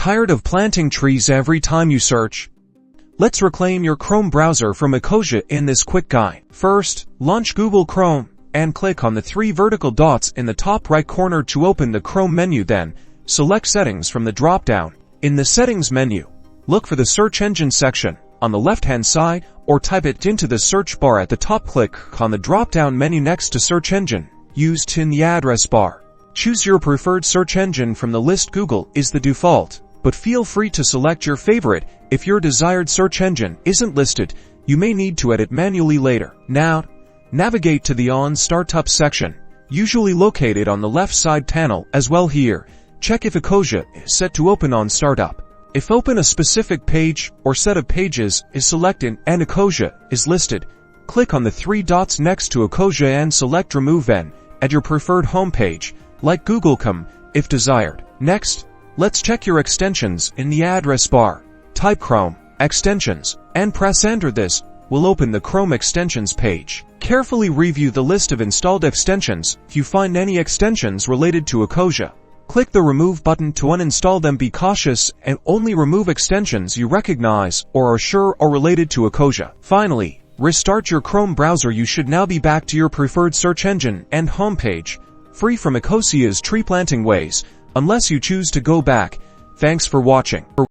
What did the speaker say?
Tired of planting trees every time you search? Let's reclaim your Chrome browser from Ecosia in this quick guide. First, launch Google Chrome and click on the 3 vertical dots in the top right corner to open the Chrome menu. Then, select Settings from the drop-down. In the Settings menu, look for the Search Engine section on the left-hand side, or type it into the search bar at the top. Click on the drop-down menu next to Search Engine, used in the address bar. Choose your preferred search engine from the list. Google is the default, but feel free to select your favorite. If your desired search engine isn't listed, you may need to edit manually later. Now, navigate to the On Startup section, usually located on the left side panel as well. Here, check if Ecosia is set to open on startup. If open a specific page or set of pages is selected and Ecosia is listed, click on the 3 dots next to Ecosia and select Remove and add your preferred homepage, like Google.com, if desired. Next, let's check your extensions in the address bar. Type Chrome extensions and press Enter. This will open the Chrome extensions page. Carefully review the list of installed extensions. If you find any extensions related to Ecosia, click the Remove button to uninstall them. Be cautious and only remove extensions you recognize or are sure are related to Ecosia. Finally, restart your Chrome browser. You should now be back to your preferred search engine and homepage, free from Ecosia's tree planting ways, unless you choose to go back. Thanks for watching.